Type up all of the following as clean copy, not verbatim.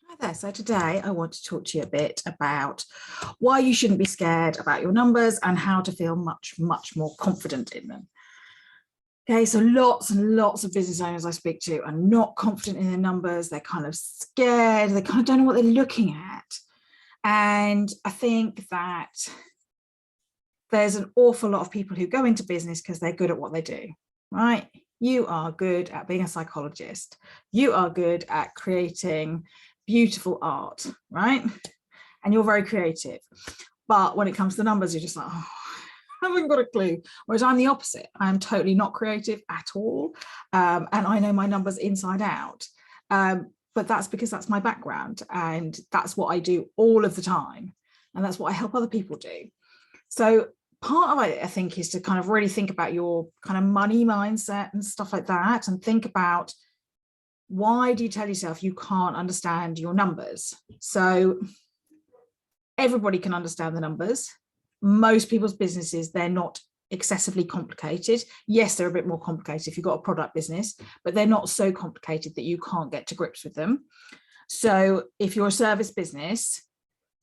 Hi there. So today I want to talk to you a bit about why you shouldn't be scared about your numbers and how to feel much more confident in them. Okay, so lots and lots of business owners I speak to are not confident in their numbers. They're kind of scared. They kind of don't know what they're looking at. And I think that there's an awful lot of people who go into business because they're good at what they do, right? You are good at being a psychologist. You are good at creating beautiful art, right? And you're very creative. But when it comes to numbers, you're just like, oh, I haven't got a clue. Whereas I'm the opposite. I'm totally not creative at all. And I know my numbers inside out. But that's because that's my background. And that's what I do all of the time. And that's what I help other people do. So part of it, I think, is to kind of really think about your kind of money mindset and stuff like that, and think about, why do you tell yourself you can't understand your numbers? So everybody can understand the numbers. Most people's businesses, they're not excessively complicated. Yes, they're a bit more complicated if you've got a product business, but they're not so complicated that you can't get to grips with them. So if you're a service business,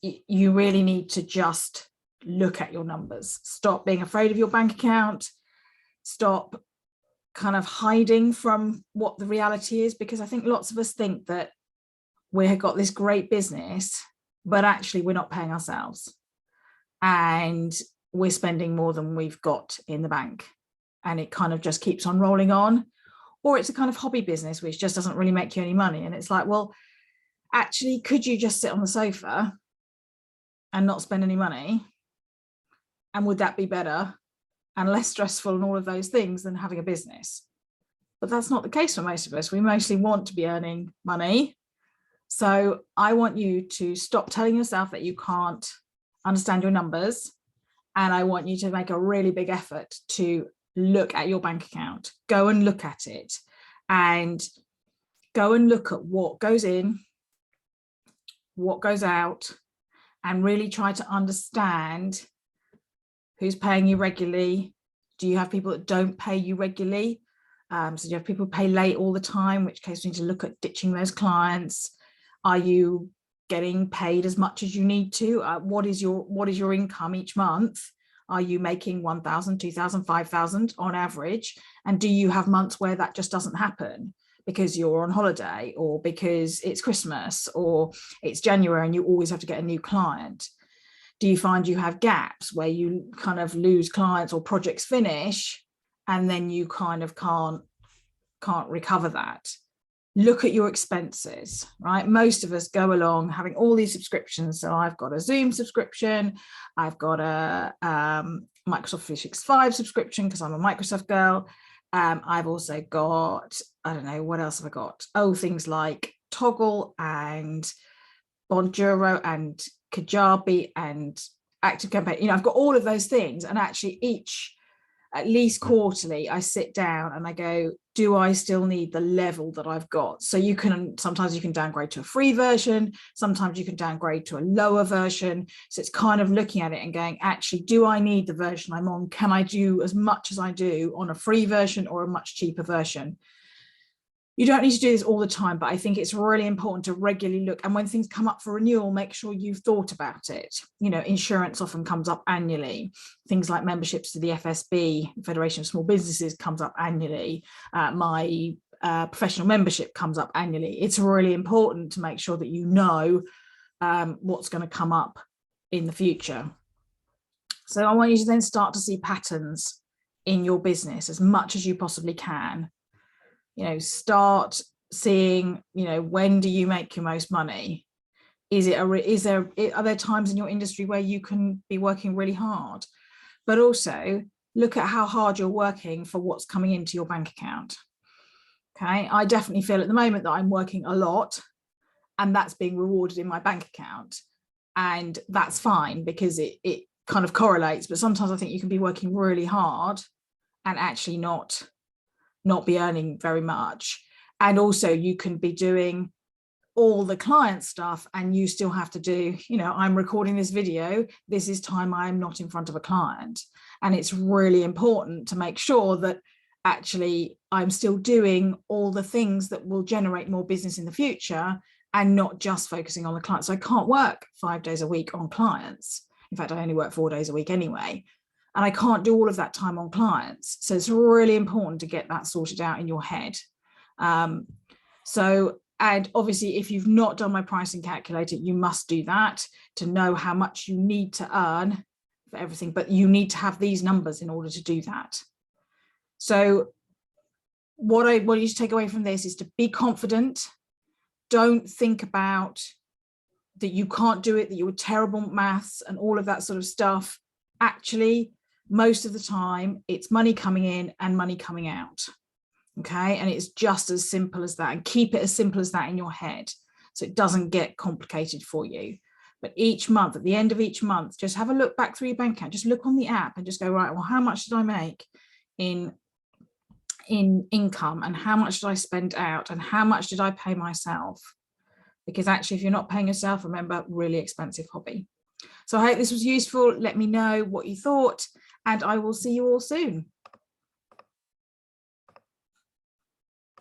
you really need to just look at your numbers. Stop being afraid of your bank account. Stop kind of hiding from what the reality is, because I think lots of us think that we've got this great business, but actually we're not paying ourselves and we're spending more than we've got in the bank, and it kind of just keeps on rolling on. Or it's a kind of hobby business which just doesn't really make you any money, and it's like, well, actually, could you just sit on the sofa and not spend any money, and would that be better and less stressful and all of those things than having a business? But that's not the case for most of us. We mostly want to be earning money. So I want you to stop telling yourself that you can't understand your numbers. And I want you to make a really big effort to look at your bank account. Go and look at it, and go and look at what goes in, what goes out, and really try to understand who's paying you regularly. Do you have people that don't pay you regularly? So do you have people who pay late all the time, in which case we need to look at ditching those clients. Are you getting paid as much as you need to? What is your income each month? Are you making 1,000, 2,000, 5,000 on average? And do you have months where that just doesn't happen because you're on holiday, or because it's Christmas, or it's January and you always have to get a new client? Do you find you have gaps where you kind of lose clients or projects finish and then you kind of can't recover that? Look at your expenses, right? Most of us go along having all these subscriptions. So I've got a Zoom subscription. I've got a Microsoft 365 subscription because I'm a Microsoft girl. I've also got, I don't know, what else have I got? Oh, things like Toggle and Bonjoro and Kajabi and ActiveCampaign. You know, I've got all of those things, and actually at least quarterly, I sit down and I go, do I still need the level that I've got? So sometimes you can downgrade to a free version, sometimes you can downgrade to a lower version. So it's kind of looking at it and going, actually, do I need the version I'm on? Can I do as much as I do on a free version or a much cheaper version? You don't need to do this all the time, but I think it's really important to regularly look. And when things come up for renewal, make sure you've thought about it. You know, insurance often comes up annually. Things like memberships to the FSB, Federation of Small Businesses, comes up annually. My professional membership comes up annually. It's really important to make sure that you know what's going to come up in the future. So I want you to then start to see patterns in your business as much as you possibly can. You know, start seeing, you know, when do you make your most money? Are there times in your industry where you can be working really hard? But also look at how hard you're working for what's coming into your bank account. Okay, I definitely feel at the moment that I'm working a lot and that's being rewarded in my bank account. And that's fine because it kind of correlates. But sometimes I think you can be working really hard and actually not be earning very much. And also you can be doing all the client stuff and you still have to do, you know, I'm recording this video, this is time I'm not in front of a client. And it's really important to make sure that actually I'm still doing all the things that will generate more business in the future and not just focusing on the client. So I can't work 5 days a week on clients. In fact, I only work 4 days a week anyway. And I can't do all of that time on clients. So it's really important to get that sorted out in your head. And obviously, if you've not done my pricing calculator, you must do that to know how much you need to earn for everything. But you need to have these numbers in order to do that. So what I want you to take away from this is to be confident. Don't think about that you can't do it, that you were terrible at maths and all of that sort of stuff. Actually, most of the time, it's money coming in and money coming out. Okay, and it's just as simple as that, and keep it as simple as that in your head so it doesn't get complicated for you. But each month, at the end of each month, just have a look back through your bank account, just look on the app and just go, right, well, how much did I make in income, and how much did I spend out, and how much did I pay myself? Because actually, if you're not paying yourself, remember, really expensive hobby. So I hope this was useful. Let me know what you thought, and I will see you all soon.